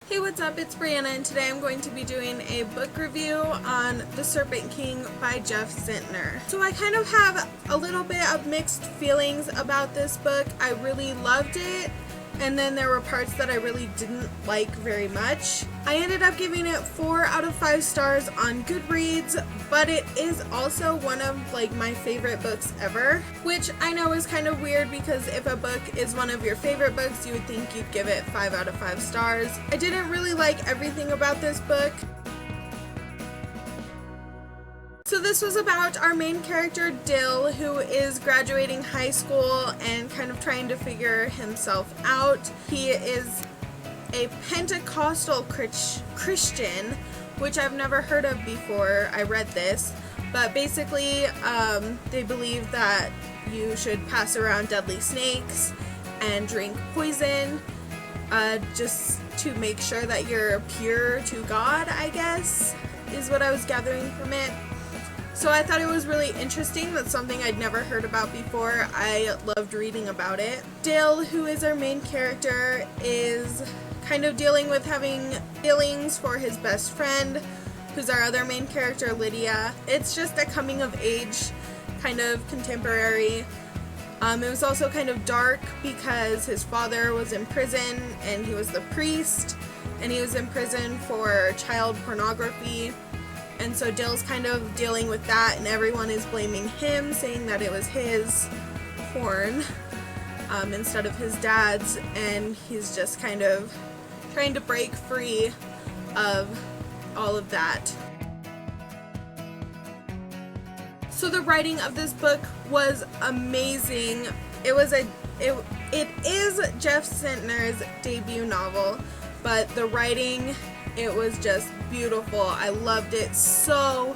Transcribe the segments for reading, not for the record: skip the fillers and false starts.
Hey, what's up? It's Brianna, and today I'm going to be doing a book review on The Serpent King by Jeff Zentner. So I kind of have a little bit of mixed feelings about this book. I really loved it, and then there were parts that I really didn't like very much. I ended up giving it 4 out of 5 stars on Goodreads, but it is also one of my favorite books ever, which I know is kind of weird because if a book is one of your favorite books, you would think you'd give it 5 out of 5 stars. I didn't really like everything about this book. So this was about our main character Dill, who is graduating high school and kind of trying to figure himself out. He is a Pentecostal Christian, which I've never heard of before I read this, but basically they believe that you should pass around deadly snakes and drink poison just to make sure that you're pure to God, I guess, is what I was gathering from it. So I thought it was really interesting. That's something I'd never heard about before. I loved reading about it. Dill, who is our main character, is kind of dealing with having feelings for his best friend, who's our other main character, Lydia. It's just a coming of age kind of contemporary. It was also kind of dark because his father was in prison and he was the priest, and he was in prison for child pornography. And so Dill's kind of dealing with that, and everyone is blaming him, saying that it was his porn instead of his dad's, and he's just kind of trying to break free of all of that. So the writing of this book was amazing. It is Jeff Zentner's debut novel, but the writing, it was just beautiful. I loved it so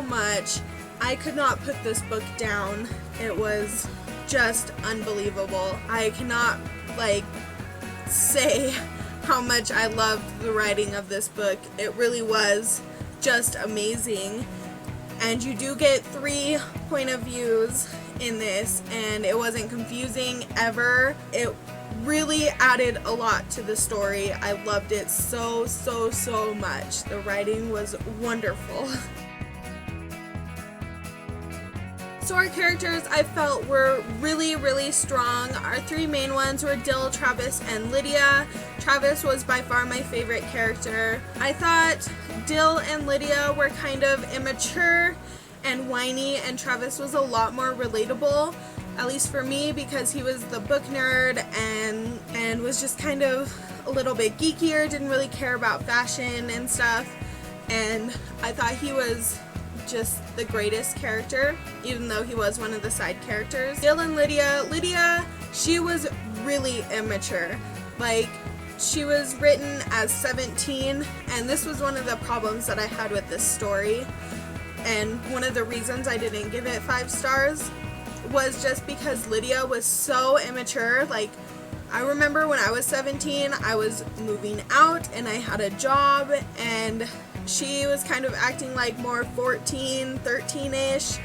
much. I could not put this book down. It was just unbelievable. I cannot say how much I loved the writing of this book. It really was just amazing. And you do get 3 point of views in this, and it wasn't confusing ever. It really added a lot to the story. I loved it so much. The writing was wonderful. So our characters, I felt, were really strong. Our 3 main ones were Dill, Travis, and Lydia. Travis was by far my favorite character. I thought Dill and Lydia were kind of immature and whiny, and Travis was a lot more relatable, at least for me, because he was the book nerd and was just kind of a little bit geekier, didn't really care about fashion and stuff, and I thought he was just the greatest character, even though he was one of the side characters. Dill and Lydia, she was really immature. She was written as 17, and this was one of the problems that I had with this story, and one of the reasons I didn't give it 5 stars was just because Lydia was so immature. I remember when I was 17, I was moving out and I had a job, and she was kind of acting like more 14, 13-ish,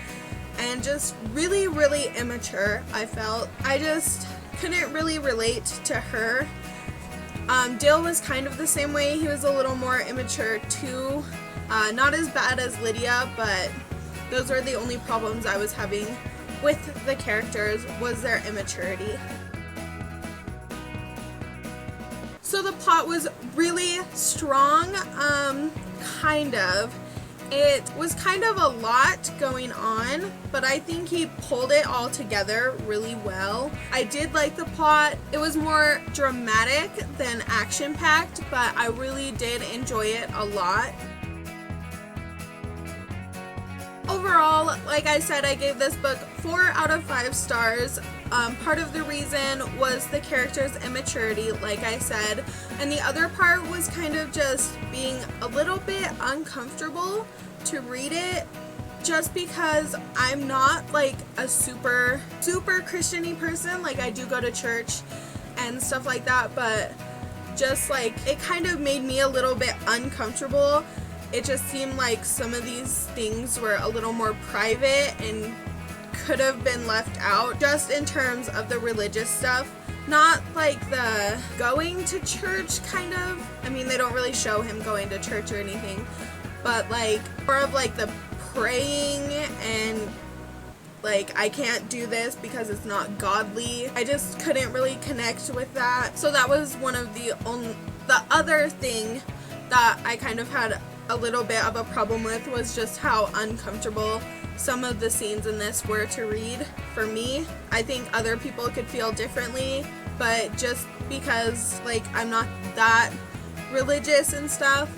and just really immature, I felt. I just couldn't really relate to her. Dill was kind of the same way. He was a little more immature too. Not as bad as Lydia, but those were the only problems I was having with the characters, was their immaturity. So the plot was really strong, kind of. It was kind of a lot going on, but I think he pulled it all together really well. I did like the plot. It was more dramatic than action-packed, but I really did enjoy it a lot. Overall, like I said, I gave this book 4 out of 5 stars. Part of the reason was the character's immaturity, like I said, and the other part was kind of just being a little bit uncomfortable to read it, just because I'm not a super Christian-y person. I do go to church and stuff like that, but just it kind of made me a little bit uncomfortable. It just seemed like some of these things were a little more private and could have been left out, just in terms of the religious stuff. Not like the going to church kind of. I mean, they don't really show him going to church or anything, but like more of like the praying and like, I can't do this because it's not godly. I just couldn't really connect with that. So that was one of the other thing that I kind of had a little bit of a problem with, was just how uncomfortable some of the scenes in this were to read for me. I think other people could feel differently, but just because like I'm not that religious and stuff,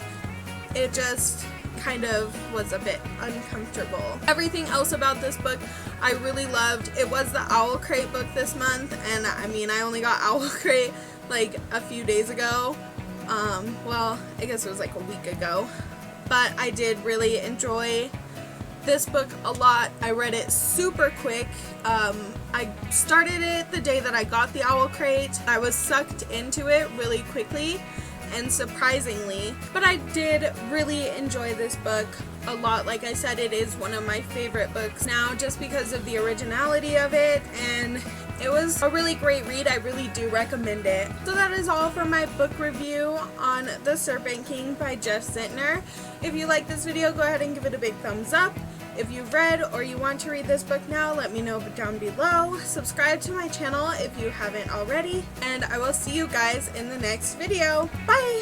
it just kind of was a bit uncomfortable. Everything else about this book I really loved. It was the Owl Crate book this month, and I mean, I only got Owl Crate like a few days ago. Well, I guess it was like a week ago, but I did really enjoy this book a lot. I read it super quick. I started it the day that I got the Owl Crate. I was sucked into it really quickly and surprisingly, but I did really enjoy this book a lot. Like I said, it is one of my favorite books now just because of the originality of it, and it was a really great read. I really do recommend it. So that is all for my book review on The Serpent King by Jeff Zentner. If you like this video, go ahead and give it a big thumbs up. If you've read or you want to read this book now, let me know down below. Subscribe to my channel if you haven't already, and I will see you guys in the next video. Bye!